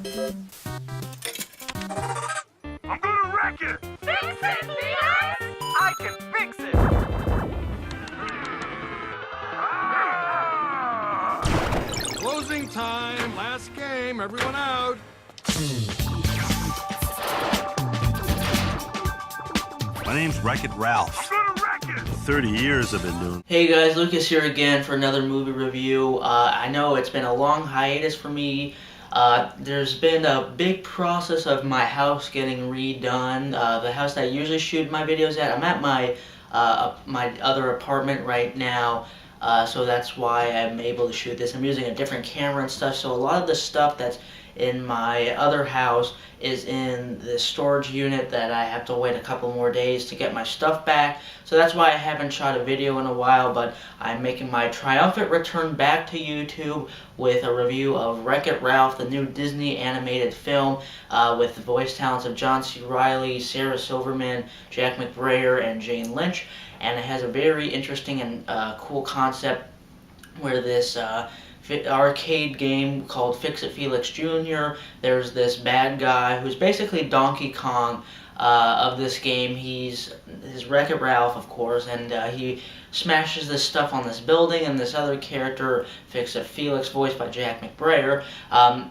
I'm gonna wreck it! Fix it, Leon! I can fix it! Ah! Closing time, last game, everyone out. My name's Wreck-It Ralph. I'm gonna wreck it! 30 years I've been doing. Hey guys, Lucas here again for another movie review. I know it's been a long hiatus for me. There's been a big process of my house getting redone. The house that I usually shoot my videos at, I'm at my other apartment right now, so that's why I'm able to shoot this. I'm using a different camera and stuff, so a lot of the stuff that's in my other house is in the storage unit that I have to wait a couple more days to get my stuff back. So that's why I haven't shot a video in a while, but I'm making my triumphant return back to YouTube with a review of Wreck-It Ralph, the new Disney animated film with the voice talents of John C. Reilly, Sarah Silverman, Jack McBrayer, and Jane Lynch. And it has a very interesting and cool concept where this arcade game called Fix-It Felix Jr. There's this bad guy who's basically Donkey Kong of this game. He's Wreck-It Ralph, of course, and he smashes this stuff on this building, and this other character, Fix-It Felix, voiced by Jack McBrayer,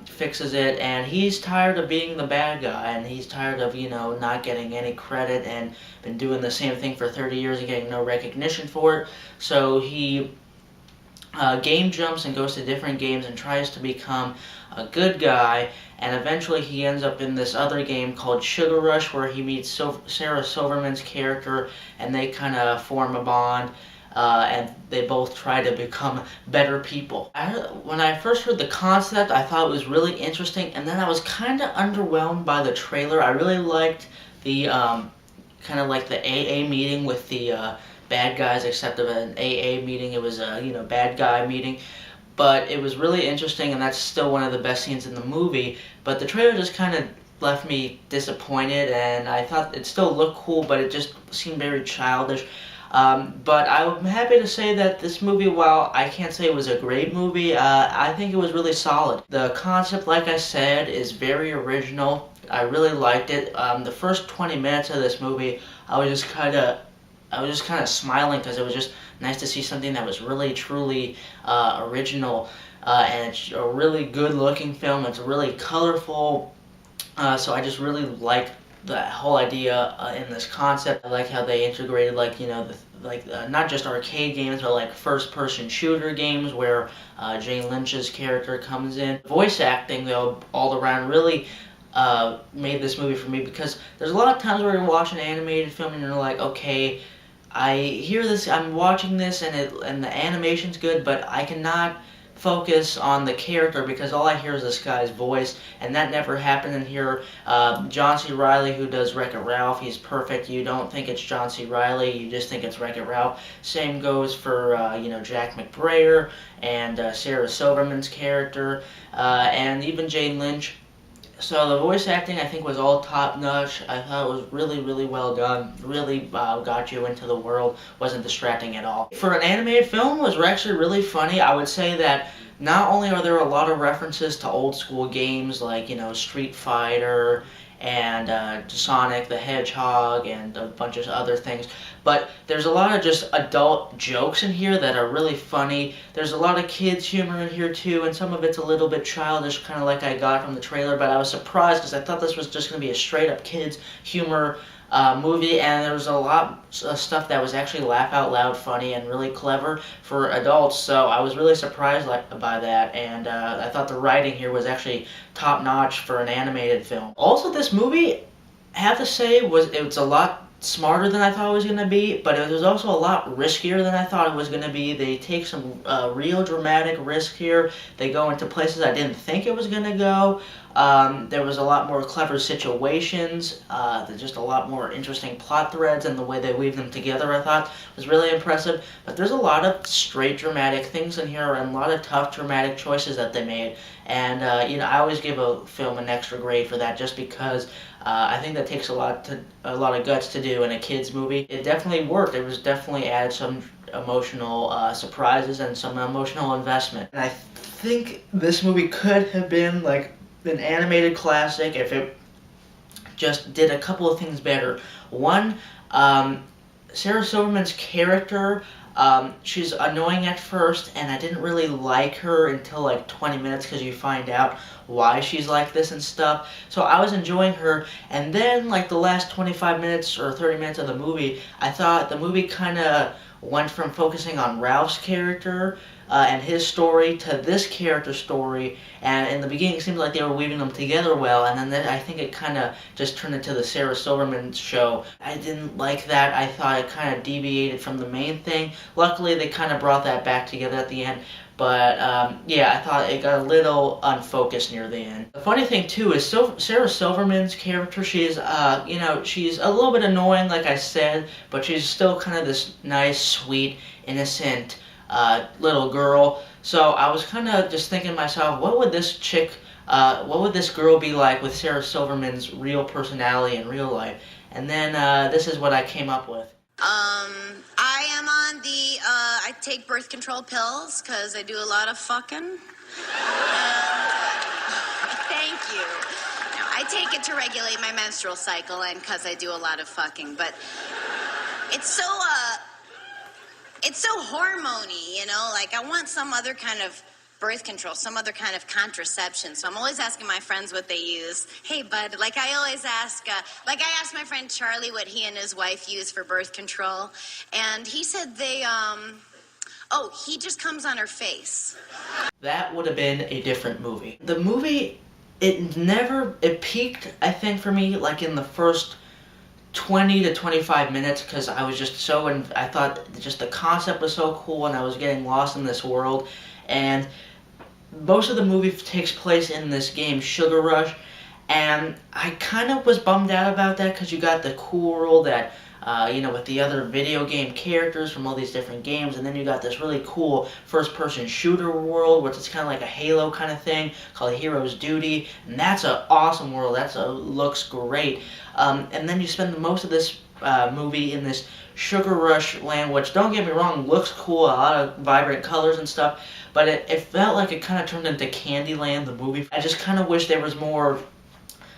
fixes it, and he's tired of being the bad guy, and he's tired of, not getting any credit and been doing the same thing for 30 years and getting no recognition for it. So he game jumps and goes to different games and tries to become a good guy, and eventually he ends up in this other game called Sugar Rush where he meets Sarah Silverman's character, and they kind of form a bond, and they both try to become better people. When I first heard the concept, I thought it was really interesting, and then I was kind of underwhelmed by the trailer. I really liked the kind of like the AA meeting with the bad guys, except of an AA meeting. It was a bad guy meeting, but it was really interesting, and that's still one of the best scenes in the movie. But the trailer just kind of left me disappointed, and I thought it still looked cool, but it just seemed very childish. But I'm happy to say that this movie, while I can't say it was a great movie, I think it was really solid. The concept, like I said, is very original. I really liked it. The first 20 minutes of this movie, I was just kind of smiling because it was just nice to see something that was really, truly original, and it's a really good-looking film. It's really colorful, so I just really like the whole idea in this concept. I like how they integrated, not just arcade games, but like first-person shooter games where Jane Lynch's character comes in. Voice acting, though, all around really made this movie for me, because there's a lot of times where you watch an animated film and you're like, okay, I hear this, I'm watching this, and the animation's good, but I cannot focus on the character because all I hear is this guy's voice, and that never happened in here. John C. Reilly, who does Wreck-It Ralph, he's perfect. You don't think it's John C. Reilly, you just think it's Wreck-It Ralph. Same goes for Jack McBrayer and Sarah Silverman's character, and even Jane Lynch. So the voice acting, I think, was all top-notch. I thought it was really, really well done. Really got you into the world. Wasn't distracting at all. For an animated film, it was actually really funny. I would say that not only are there a lot of references to old-school games like, Street Fighter and Sonic the Hedgehog and a bunch of other things, but there's a lot of just adult jokes in here that are really funny. There's a lot of kids humor in here too, and some of it's a little bit childish, kind of like I got from the trailer, but I was surprised because I thought this was just going to be a straight up kids humor movie, and there was a lot of stuff that was actually laugh out loud funny and really clever for adults, so I was really surprised by that, and I thought the writing here was actually top notch for an animated film. Also, this movie, I have to say, it's a lot smarter than I thought it was going to be, but it was also a lot riskier than I thought it was going to be. They take some real dramatic risk here. They go into places I didn't think it was going to go. There was a lot more clever situations, just a lot more interesting plot threads, and the way they weave them together, I thought, was really impressive. But there's a lot of straight dramatic things in here, and a lot of tough dramatic choices that they made. And I always give a film an extra grade for that, just because I think that takes a lot of guts to do in a kids movie. It definitely worked. It was definitely added some emotional surprises and some emotional investment. And I think this movie could have been an animated classic if it just did a couple of things better. One, Sarah Silverman's character, she's annoying at first, and I didn't really like her until like 20 minutes because you find out why she's like this and stuff. So I was enjoying her, and then like the last 25 minutes or 30 minutes of the movie, I thought the movie kind of went from focusing on Ralph's character and his story to this character's story, and in the beginning it seemed like they were weaving them together well, and then I think it kind of just turned into the Sarah Silverman show. I didn't like that. I thought it kind of deviated from the main thing. Luckily they kind of brought that back together at the end, but yeah, I thought it got a little unfocused near the end. The funny thing too is Sarah Silverman's character, she's she's a little bit annoying like I said, but she's still kind of this nice, sweet, innocent little girl. So I was kind of just thinking to myself, what would this girl be like with Sarah Silverman's real personality in real life? And then this is what I came up with. I am on the, I take birth control pills because I do a lot of fucking. And, thank you. No, I take it to regulate my menstrual cycle and because I do a lot of fucking, but it's so hormony, you know, like I want some other kind of birth control, some other kind of contraception. So I'm always asking my friends what they use. Hey, bud, like I always ask, like I asked my friend Charlie what he and his wife use for birth control. And he said they, he just comes on her face. That would have been a different movie. The movie, it peaked, I think, for me, like in the first 20 to 25 minutes because I was just so, and I thought just the concept was so cool and I was getting lost in this world. And most of the movie takes place in this game, Sugar Rush, and I kind of was bummed out about that because you got the cool world that, with the other video game characters from all these different games, and then you got this really cool first-person shooter world, which is kind of like a Halo kind of thing, called Hero's Duty, and that's an awesome world. Looks great. And then you spend most of this movie in this Sugar Rush land, which, don't get me wrong, looks cool, a lot of vibrant colors and stuff, but it felt like it kind of turned into Candyland, the movie. I just kind of wish there was more,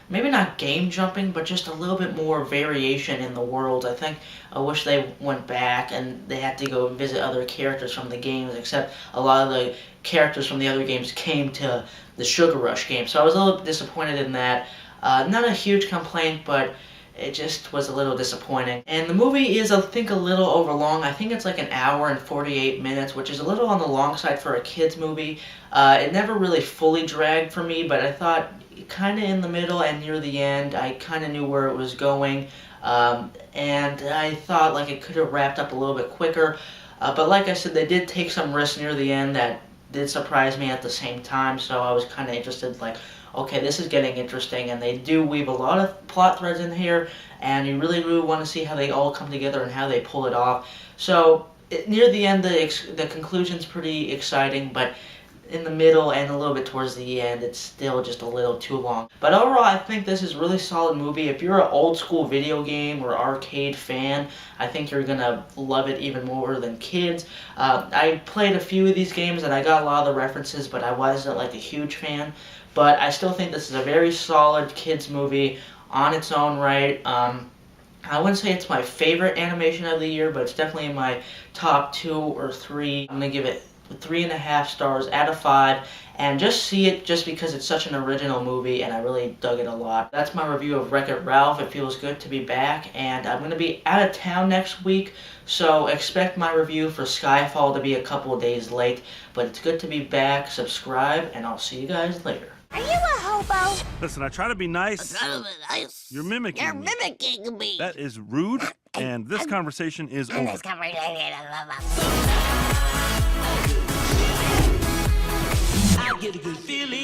maybe not game jumping, but just a little bit more variation in the world. I wish they went back and they had to go visit other characters from the games, except a lot of the characters from the other games came to the Sugar Rush game, so I was a little disappointed in that. Not a huge complaint, but it just was a little disappointing. And the movie is, I think, a little overlong. I think it's like an hour and 48 minutes, which is a little on the long side for a kid's movie. It never really fully dragged for me, but I thought kind of in the middle and near the end, I kind of knew where it was going. And I thought like it could have wrapped up a little bit quicker. But like I said, they did take some risks near the end that did surprise me at the same time, so I was kind of interested, like, okay, this is getting interesting, and they do weave a lot of plot threads in here, and you really want to see how they all come together and how they pull it off. So near the end, the conclusion's pretty exciting, but in the middle and a little bit towards the end, it's still just a little too long. But overall, I think this is a really solid movie. If you're an old school video game or arcade fan, I think you're gonna love it even more than kids. I played a few of these games and I got a lot of the references, but I wasn't like a huge fan. But I still think this is a very solid kids movie on its own right. I wouldn't say it's my favorite animation of the year, but it's definitely in my top 2 or 3. I'm gonna give it 3.5 stars out of 5, and just see it just because it's such an original movie and I really dug it a lot. That's my review of Wreck-It Ralph. It feels good to be back, and I'm going to be out of town next week, so expect my review for Skyfall to be a couple of days late, but it's good to be back. Subscribe, and I'll see you guys later. Are you a hobo? Listen, I try to be nice. You're mimicking You're me. mimicking me. That is rude, and this conversation is over. This conversation. I get a good feeling.